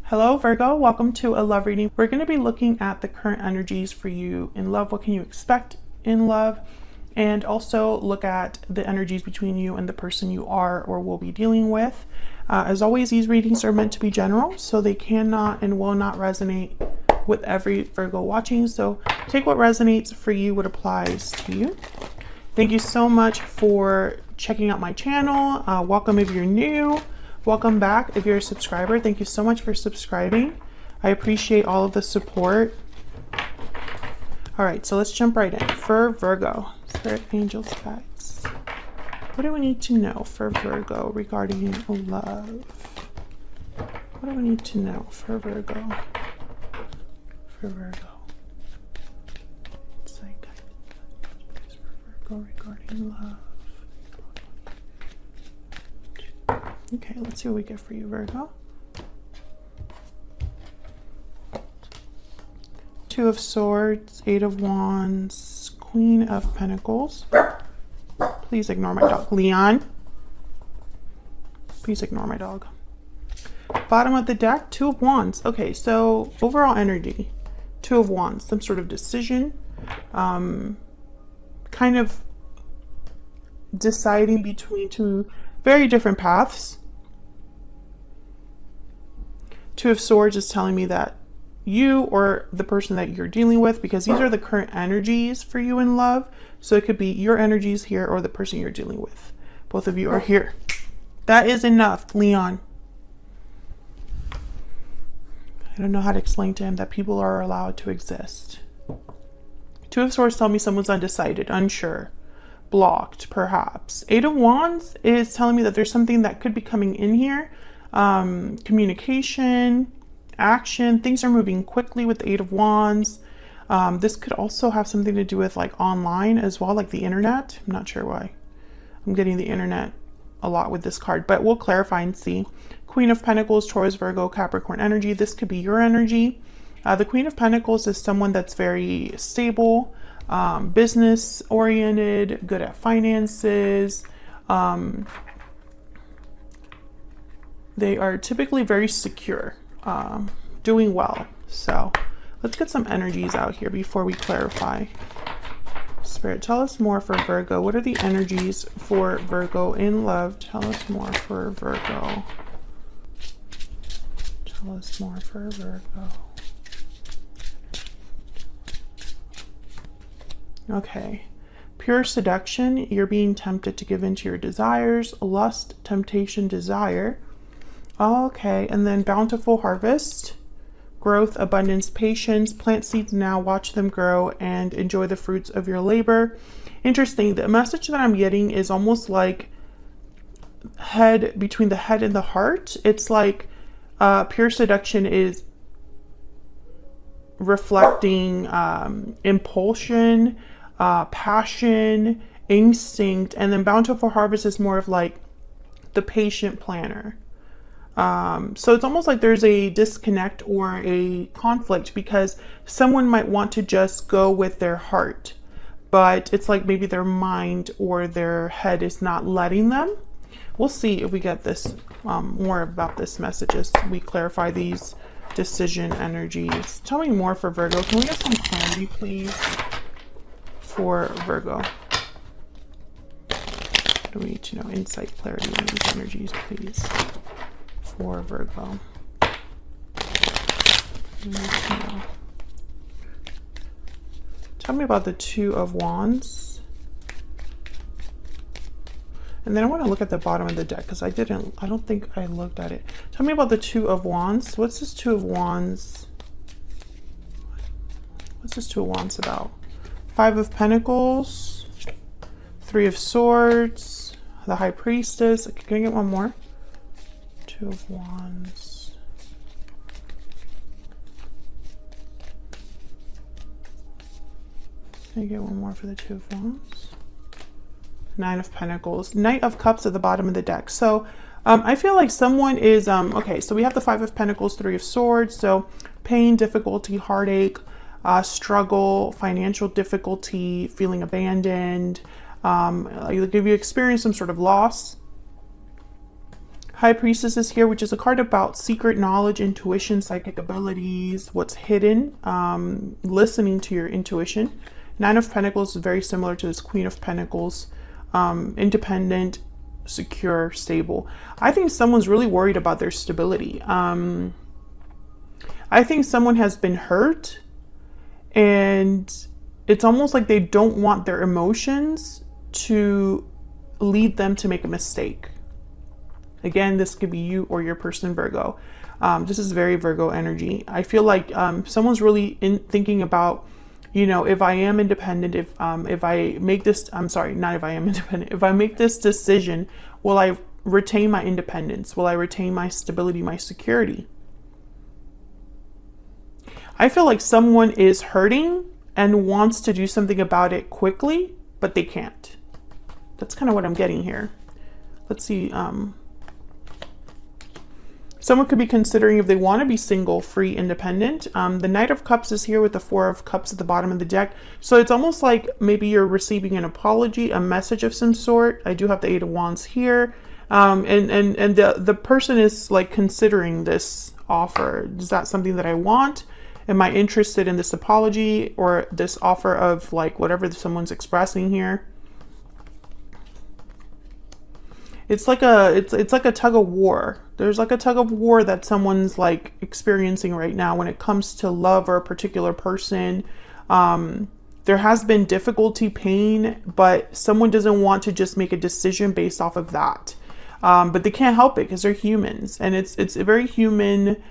Hello Virgo, welcome to a love reading. We're going to be looking at the current energies for you in love. What can you expect in love? And also look at the energies between you and the person you are or will be dealing with. As always, these readings are meant to be general, so they cannot and will not resonate with every Virgo watching. So take what resonates for you, what applies to you. Thank you so much for checking out my channel. Welcome if you're new. Welcome back if you're a subscriber. Thank you so much for subscribing. I appreciate all of the support. All right, so let's jump right in. For Virgo, Spirit, Angels, Guides. What do we need to know for Virgo regarding love? What do we need to know for Virgo? For Virgo. It's like, for Virgo regarding love. Okay, let's see what we get for you, Virgo. Two of Swords, Eight of Wands, Queen of Pentacles. Please ignore my dog. Leon. Please ignore my dog. Bottom of the deck, Two of Wands. Okay, so overall energy. Two of Wands, some sort of decision. Kind of deciding between two very different paths. Two of Swords is telling me that you or the person that you're dealing with, because these are the current energies for you in love. So it could be your energies here or the person you're dealing with. Both of you are here. That is enough, Leon. I don't know how to explain to him that people are allowed to exist. Two of Swords tell me someone's undecided, unsure, blocked, perhaps. Eight of Wands is telling me that there's something that could be coming in here. Communication, action, things are moving quickly with the Eight of Wands. This could also have something to do with like online as well, like the internet. I'm not sure why I'm getting the internet a lot with this card, but we'll clarify and see. Queen of Pentacles, Taurus, Virgo, Capricorn energy. This could be your energy. The Queen of Pentacles is someone that's very stable, business oriented, good at finances. They are typically very secure, doing well. So let's get some energies out here before we clarify. Spirit, tell us more for Virgo. What are the energies for Virgo in love? Tell us more for Virgo. Tell us more for Virgo. Okay. Pure seduction. You're being tempted to give in to your desires. Lust, temptation, desire. Okay, and then bountiful harvest, growth, abundance, patience. Plant seeds now, watch them grow, and enjoy the fruits of your labor. Interesting. The message that I'm getting is almost like head, between the head and the heart. It's like pure seduction is reflecting impulsion, passion, instinct, and then bountiful harvest is more of like the patient planner. So it's almost like there's a disconnect or a conflict, because someone might want to just go with their heart, but it's like maybe their mind or their head is not letting them. We'll see if we get this more about this message as we clarify these decision energies. Tell me more for Virgo. Can we get some clarity, please, for Virgo? What do we need to know? Insight, clarity on these energies, please. For Virgo. Tell me about the Two of Wands. And then I want to look at the bottom of the deck, because I don't think I looked at it. Tell me about the Two of Wands. What's this Two of Wands? What's this Two of Wands about? Five of Pentacles, Three of Swords, the High Priestess. Can I get one more? Two of Wands. Can I get one more for the Two of Wands? Nine of Pentacles. Knight of Cups at the bottom of the deck. So I feel like someone is, okay, so we have the Five of Pentacles, Three of Swords. So pain, difficulty, heartache, struggle, financial difficulty, feeling abandoned. If you experience some sort of loss, High Priestess is here, which is a card about secret knowledge, intuition, psychic abilities, what's hidden, listening to your intuition. Nine of Pentacles is very similar to this Queen of Pentacles, independent, secure, stable. I think someone's really worried about their stability. I think someone has been hurt, and it's almost like they don't want their emotions to lead them to make a mistake. Again, this could be you or your person, Virgo. This is very Virgo energy. I feel like someone's really thinking about, you know, if I am independent, if I make this, I'm sorry, not if I am independent, if I make this decision, will I retain my independence? Will I retain my stability, my security? I feel like someone is hurting and wants to do something about it quickly, but they can't. That's kind of what I'm getting here. Let's see. Someone could be considering if they want to be single, free, independent. The Knight of Cups is here with the Four of Cups at the bottom of the deck. So it's almost like maybe you're receiving an apology, a message of some sort. I do have the Eight of Wands here. And the person is like considering this offer. Is that something that I want? Am I interested in this apology or this offer of like whatever someone's expressing here? It's like a tug of war. There's like a tug of war that someone's like experiencing right now when it comes to love or a particular person. There has been difficulty, pain, but someone doesn't want to just make a decision based off of that. But they can't help it because they're humans, and it's a very human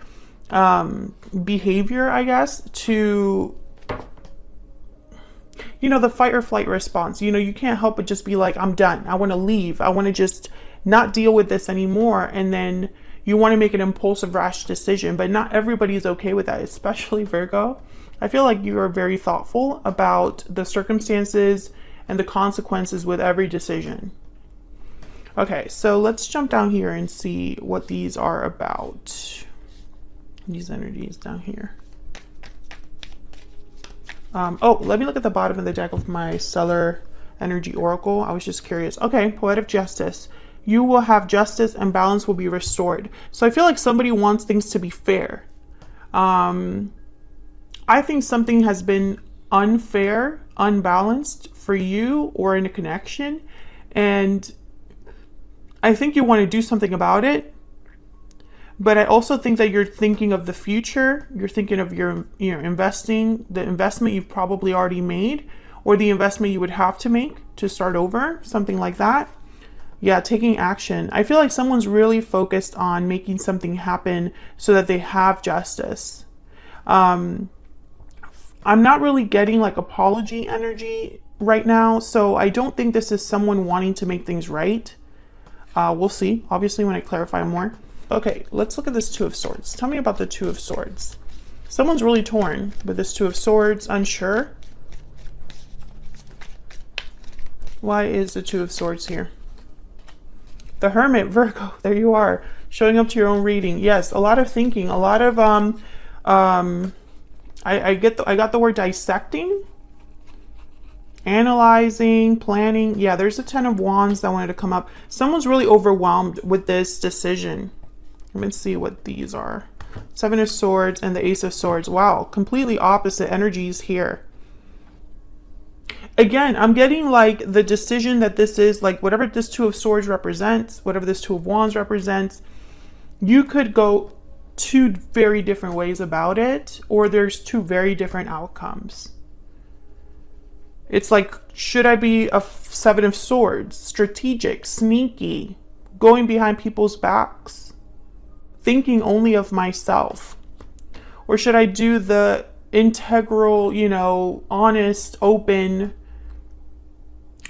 behavior, I guess, to, you know, the fight or flight response. You know, you can't help but just be like, I'm done. I want to leave. I want to just not deal with this anymore. And then you want to make an impulsive, rash decision, but not everybody's okay with that, especially Virgo. I feel like you are very thoughtful about the circumstances and the consequences with every decision. Okay, so let's jump down here and see what these are about. These energies down here. Oh, let me look at the bottom of the deck of my Stellar Energy Oracle. I was just curious. Okay, Poetic Justice. You will have justice and balance will be restored. So I feel like somebody wants things to be fair. I think something has been unfair, unbalanced for you or in a connection. And I think you want to do something about it. But I also think that you're thinking of the future. You're thinking of your, investing, the investment you've probably already made, or the investment you would have to make to start over, something like that. Yeah, taking action. I feel like someone's really focused on making something happen so that they have justice. I'm not really getting like apology energy right now, so I don't think this is someone wanting to make things right. We'll see, obviously, when I clarify more. Okay, let's look at this Two of Swords. Tell me about the Two of Swords. Someone's really torn with this Two of Swords, unsure. Why is the Two of Swords here? The Hermit, Virgo, there you are, showing up to your own reading. Yes, a lot of thinking, a lot of, I got the word dissecting, analyzing, planning. Yeah, there's a Ten of Wands that wanted to come up. Someone's really overwhelmed with this decision. Let me see what these are. Seven of Swords and the Ace of Swords. Wow, completely opposite energies here. Again, I'm getting like the decision that this is like whatever this Two of Swords represents, whatever this Two of Wands represents, you could go two very different ways about it, or there's two very different outcomes. It's like, should I be a Seven of Swords, strategic, sneaky, going behind people's backs, thinking only of myself? Or should I do the integral, honest, open?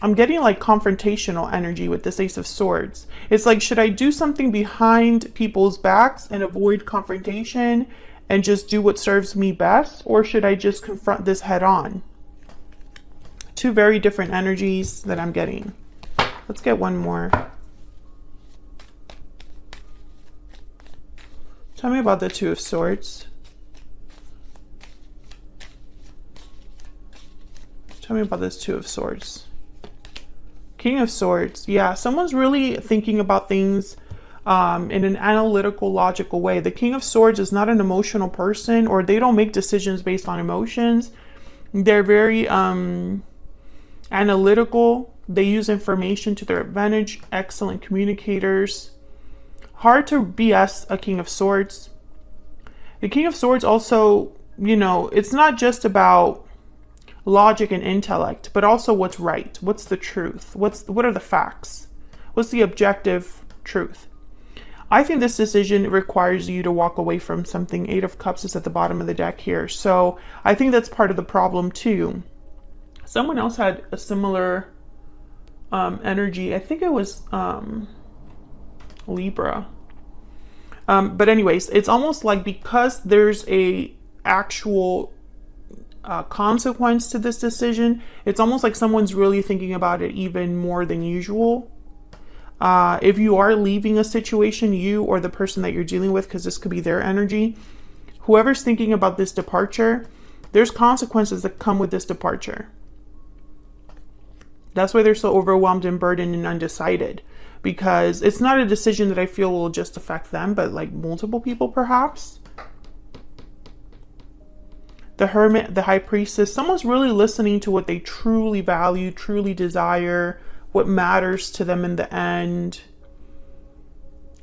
I'm getting like confrontational energy with this Ace of Swords. It's like, should I do something behind people's backs and avoid confrontation and just do what serves me best? Or should I just confront this head on? Two very different energies that I'm getting. Let's get one more. Tell me about the Two of Swords. Tell me about this Two of Swords. King of Swords. Yeah, someone's really thinking about things in an analytical, logical way. The King of Swords is not an emotional person, or they don't make decisions based on emotions. They're very analytical. They use information to their advantage. Excellent communicators. Hard to BS a King of Swords. The King of Swords also, you know, it's not just about logic and intellect, but also what's right. What's the truth? What are the facts? What's the objective truth? I think this decision requires you to walk away from something. 8 of Cups is at the bottom of the deck here. So I think that's part of the problem too. Someone else had a similar energy. I think it was Libra. But anyways, it's almost like because there's a actual consequence to this decision, it's almost like someone's really thinking about it even more than usual. If you are leaving a situation, you or the person that you're dealing with, because this could be their energy, whoever's thinking about this departure, there's consequences that come with this departure. That's why they're so overwhelmed and burdened and undecided, because it's not a decision that I feel will just affect them, but like multiple people perhaps. The Hermit, the High Priestess, someone's really listening to what they truly value, truly desire, what matters to them in the end.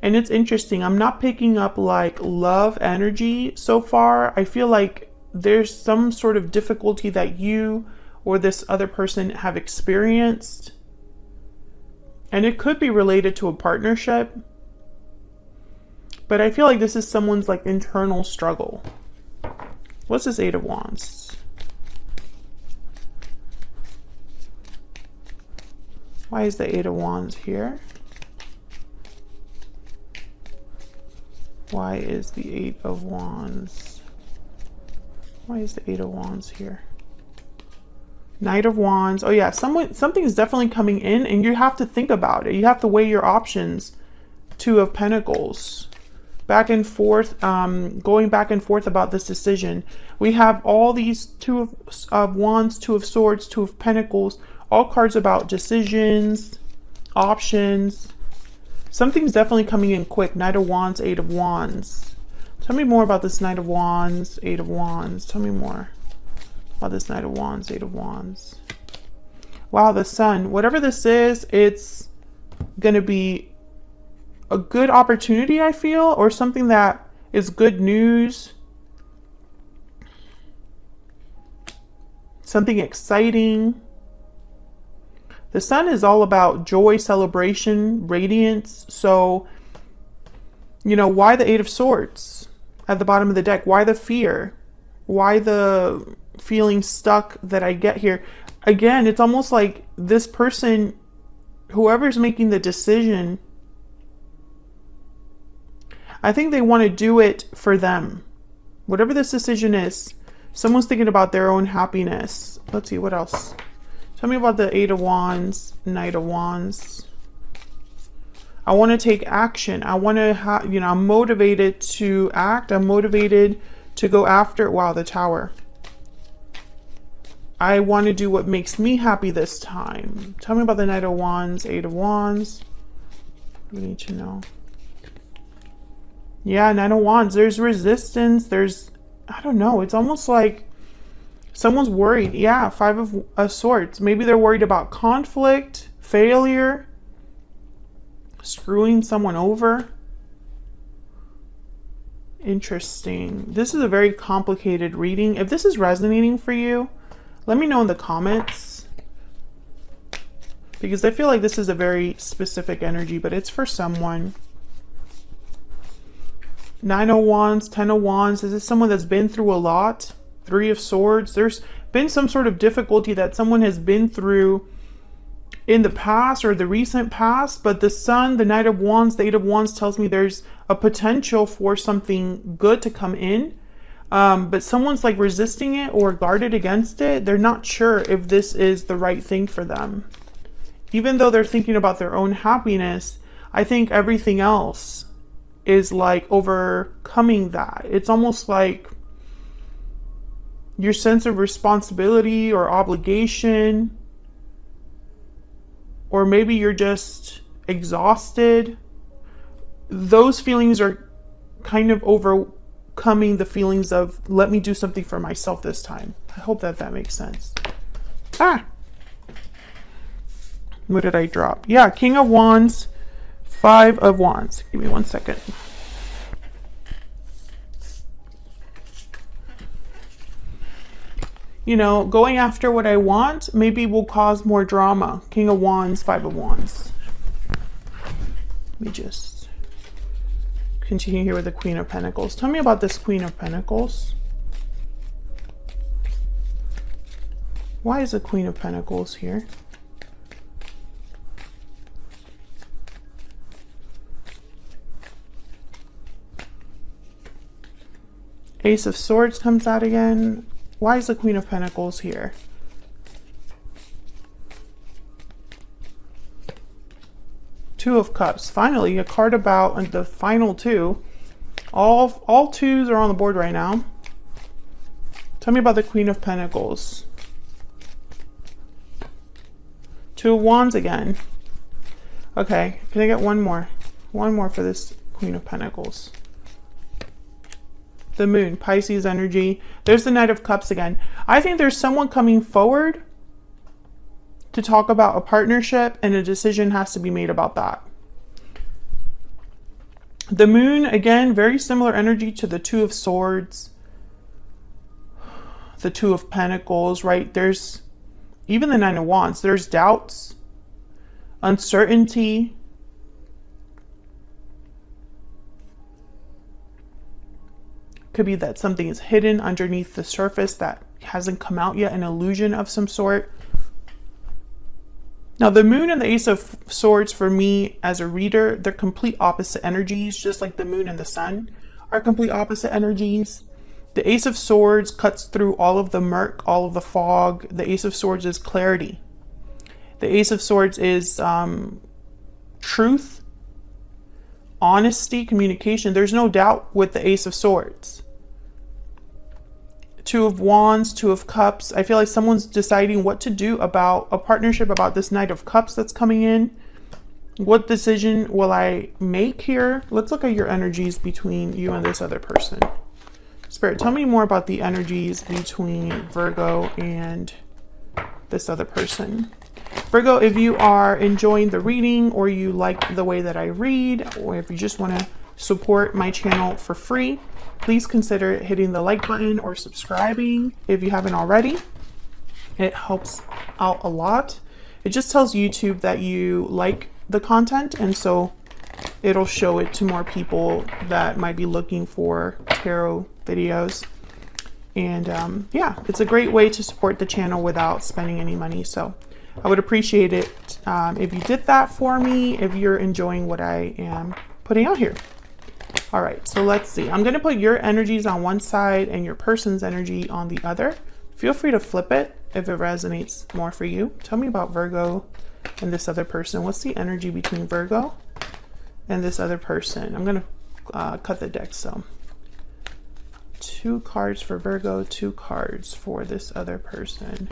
And it's interesting, I'm not picking up like love energy so far. I feel like there's some sort of difficulty that you or this other person have experienced. And it could be related to a partnership. But I feel like this is someone's like internal struggle. What's this 8 of Wands? Why is the 8 of Wands here? Why is the 8 of Wands? Why is the 8 of Wands here? Knight of Wands. Oh yeah, something is definitely coming in and you have to think about it. You have to weigh your options. 2 of Pentacles. Back and forth, going back and forth about this decision. We have all these 2 of Wands, 2 of Swords, 2 of Pentacles. All cards about decisions, options. Something's definitely coming in quick. Knight of Wands, 8 of Wands. Tell me more about this Knight of Wands, 8 of Wands. Tell me more about this Knight of Wands, 8 of Wands. Wow, the Sun. Whatever this is, it's going to be a good opportunity, I feel, or something that is good news. Something exciting. The Sun is all about joy, celebration, radiance. So, you know, why the 8 of Swords at the bottom of the deck? Why the fear? Why the feeling stuck that I get here? Again, it's almost like this person, whoever's making the decision, I think they want to do it for them. Whatever this decision is, someone's thinking about their own happiness. Let's see, what else? Tell me about the 8 of Wands, Knight of Wands. I want to take action. I want to have, you know, I'm motivated to act. I'm motivated to go after, wow, the Tower. I want to do what makes me happy this time. Tell me about the Knight of Wands, 8 of Wands. We need to know. Yeah, 9 of Wands. There's resistance. There's, I don't know. It's almost like someone's worried. Yeah, 5 of Swords. Maybe they're worried about conflict, failure, screwing someone over. Interesting. This is a very complicated reading. If this is resonating for you, let me know in the comments, because I feel like this is a very specific energy, but it's for someone. 9 of Wands, 10 of Wands. Is this someone that's been through a lot? 3 of Swords. There's been some sort of difficulty that someone has been through in the past or the recent past, but the Sun, the Knight of Wands, the 8 of Wands tells me there's a potential for something good to come in. But someone's like resisting it or guarded against it. They're not sure if this is the right thing for them. Even though they're thinking about their own happiness, I think everything else is like overcoming that. It's almost like your sense of responsibility or obligation, or maybe you're just exhausted. those feelings are kind of overcoming the feelings of, let me do something for myself this time. I hope that that makes sense. Ah, what did I drop? Yeah, King of Wands, Five of Wands. Give me 1 second. You know, going after what I want maybe will cause more drama. King of Wands, Five of Wands. Let me just continue here with the Queen of Pentacles. Tell me about this Queen of Pentacles. Why is the Queen of Pentacles here? Ace of Swords comes out again. Why is the Queen of Pentacles here? Two of Cups. Finally, a card about the final two. All twos are on the board right now. Tell me about the Queen of Pentacles. Two of Wands again. Okay, can I get one more? One more for this Queen of Pentacles. The Moon, Pisces energy. There's the Knight of Cups again. I think there's someone coming forward to talk about a partnership, and a decision has to be made about that. The Moon, again, very similar energy to the Two of Swords, the Two of Pentacles, right? There's even the Nine of Wands. There's doubts, uncertainty. Could be that something is hidden underneath the surface that hasn't come out yet, an illusion of some sort. Now, the Moon and the Ace of Swords, for me as a reader, they're complete opposite energies, just like the Moon and the Sun are complete opposite energies. The Ace of Swords cuts through all of the murk, all of the fog. The Ace of Swords is clarity. The Ace of Swords is truth, honesty, communication. There's no doubt with the Ace of Swords. Two of Wands, Two of Cups. I feel like someone's deciding what to do about a partnership, about this Knight of Cups that's coming in. What decision will I make here? Let's look at your energies between you and this other person. Spirit, tell me more about the energies between Virgo and this other person. Virgo, if you are enjoying the reading, or you like the way that I read, or if you just want to support my channel for free, please consider hitting the like button or subscribing if you haven't already. It helps out a lot. It just tells YouTube that you like the content, and so it'll show it to more people that might be looking for tarot videos. And yeah, it's a great way to support the channel without spending any money. So I would appreciate it if you did that for me, if you're enjoying what I am putting out here. All right, so let's see. I'm going to put your energies on one side and your person's energy on the other. Feel free to flip it if it resonates more for you. Tell me about Virgo and this other person. What's the energy between Virgo and this other person? I'm going to cut the deck. So 2 cards for Virgo, 2 cards for this other person.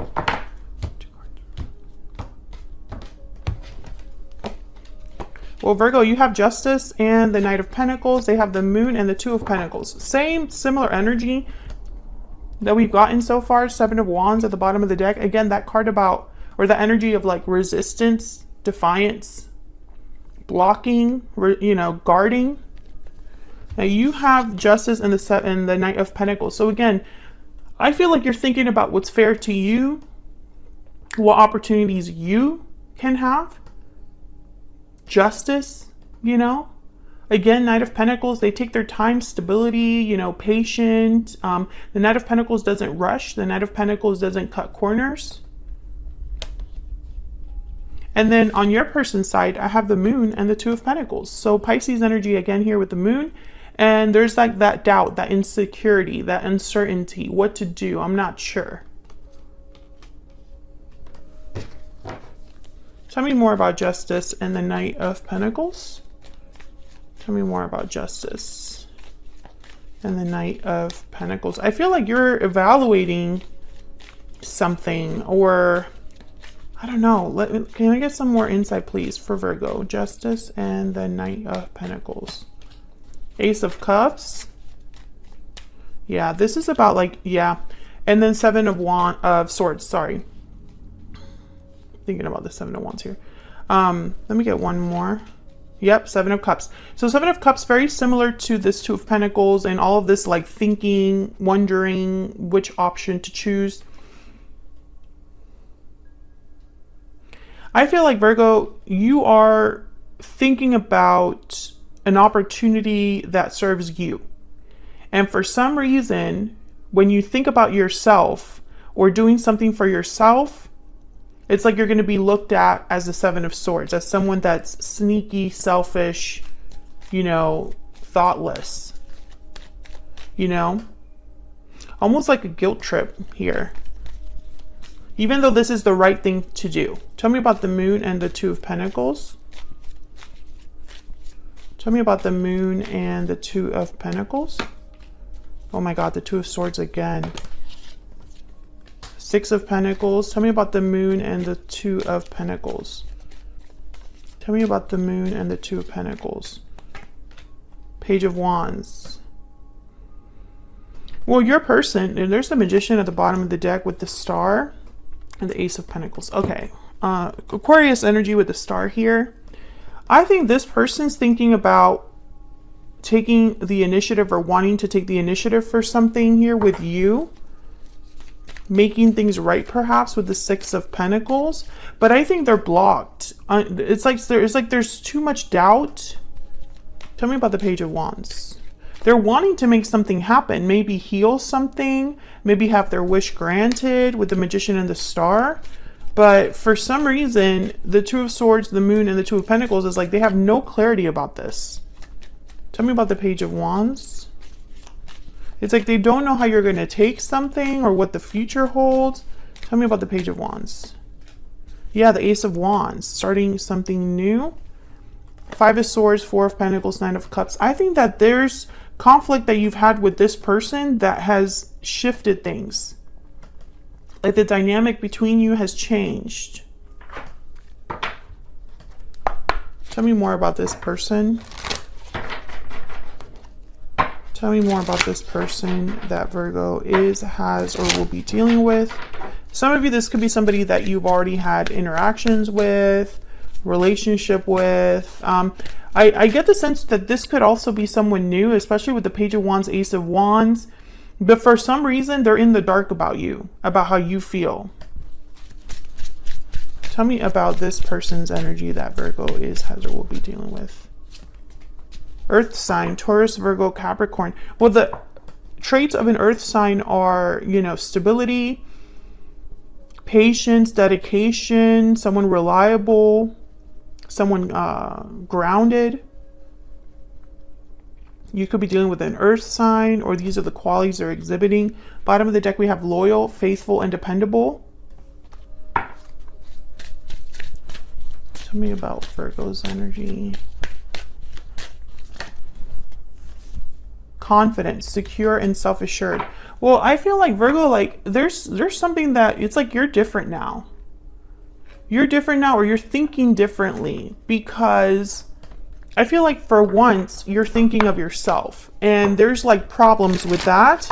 Well, Virgo, you have Justice and the Knight of Pentacles. They have the Moon and the Two of Pentacles. Similar energy that we've gotten so far. 7 of Wands at the bottom of the deck. Again, that card about, or the energy of like resistance, defiance, blocking, you know, guarding. Now you have Justice and the Knight of Pentacles. So again, I feel like you're thinking about what's fair to you, what opportunities you can have. Justice, you know, again, Knight of Pentacles, they take their time, stability, you know, patient. The Knight of Pentacles doesn't rush. The Knight of Pentacles doesn't cut corners. And then on your person's side, I have the Moon and the Two of Pentacles. So Pisces energy again here with the Moon. And there's like that doubt, that insecurity, that uncertainty, what to do. I'm not sure. Tell me more about Justice and the Knight of Pentacles. Tell me more about Justice and the Knight of Pentacles. I feel like you're evaluating something, or I don't know. Can I get some more insight, please, for Virgo? Justice and the Knight of Pentacles. Ace of Cups. Yeah, this is about like, yeah. And then Seven of Swords, sorry. Thinking about the Seven of Wands here. Let me get one more. Yep, Seven of Cups. So Seven of Cups, very similar to this Two of Pentacles and all of this like thinking, wondering which option to choose. I feel like Virgo, you are thinking about an opportunity that serves you. And for some reason, when you think about yourself or doing something for yourself, it's like you're going to be looked at as the Seven of Swords, as someone that's sneaky, selfish, you know, thoughtless, you know, almost like a guilt trip here, even though this is the right thing to do. Tell me about the Moon and the Two of Pentacles. Tell me about the Moon and the Two of Pentacles. Oh my God, the Two of Swords again. Six of Pentacles. Tell me about the Moon and the Two of Pentacles. Tell me about the Moon and the Two of Pentacles. Page of Wands. Well, your person, and there's the Magician at the bottom of the deck with the Star and the Ace of Pentacles. Okay. Aquarius energy with the Star here. I think this person's thinking about taking the initiative or wanting to take the initiative for something here with you. Making things right perhaps with the Six of Pentacles, but I think they're blocked. It's like there's too much doubt. Tell me about the Page of Wands. They're wanting to make something happen, maybe heal something, maybe have their wish granted with the Magician and the Star. But for some reason, the Two of Swords, the Moon, and the Two of Pentacles is like they have no clarity about this. Tell me about the Page of Wands. It's like they don't know how you're going to take something or what the future holds. Tell me about the Page of Wands. Yeah, the Ace of Wands, starting something new. Five of Swords, Four of Pentacles, Nine of Cups. I think that there's conflict that you've had with this person that has shifted things. Like the dynamic between you has changed. Tell me more about this person. Tell me more about this person that Virgo is, has, or will be dealing with. Some of you, this could be somebody that you've already had interactions with, relationship with. I get the sense that this could also be someone new, especially with the Page of Wands, Ace of Wands. But for some reason, they're in the dark about you, about how you feel. Tell me about this person's energy that Virgo is, has, or will be dealing with. Earth sign, Taurus, Virgo, Capricorn. Well, the traits of an earth sign are, you know, stability, patience, dedication, someone reliable, someone grounded. You could be dealing with an earth sign, or these are the qualities they're exhibiting. Bottom of the deck, we have loyal, faithful, and dependable. Tell me about Virgo's energy. Confident, secure, and self-assured. Well, I feel like Virgo, like there's something that it's like you're different now. You're different now, or you're thinking differently, because I feel like for once you're thinking of yourself, and there's like problems with that,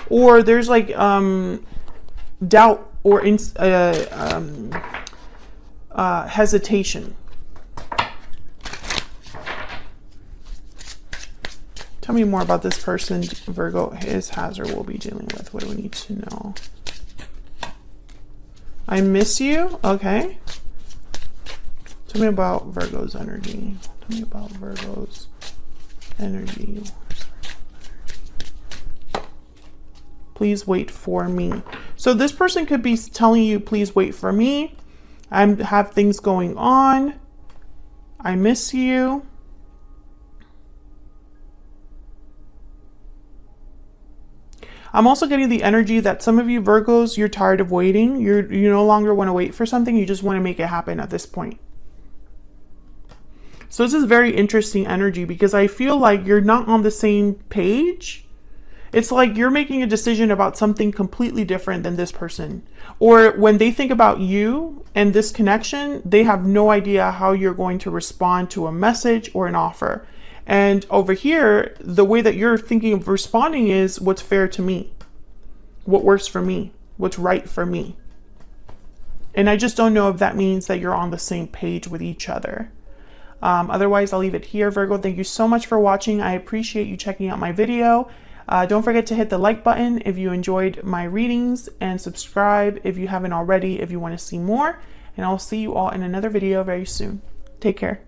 or there's like doubt or hesitation. Tell me more about this person Virgo is, has, or will be dealing with. What do we need to know? I miss you. Okay. Tell me about Virgo's energy. Tell me about Virgo's energy. Please wait for me. So this person could be telling you, please wait for me. I have things going on. I miss you. I'm also getting the energy that some of you Virgos, you're tired of waiting. You no longer want to wait for something. You just want to make it happen at this point. So this is very interesting energy, because I feel like you're not on the same page. It's like you're making a decision about something completely different than this person. Or when they think about you and this connection, they have no idea how you're going to respond to a message or an offer. And over here, the way that you're thinking of responding is what's fair to me, what works for me, what's right for me. And I just don't know if that means that you're on the same page with each other. Otherwise, I'll leave it here, Virgo. Thank you so much for watching. I appreciate you checking out my video. Don't forget to hit the like button if you enjoyed my readings, and subscribe if you haven't already if you want to see more. And I'll see you all in another video very soon. Take care.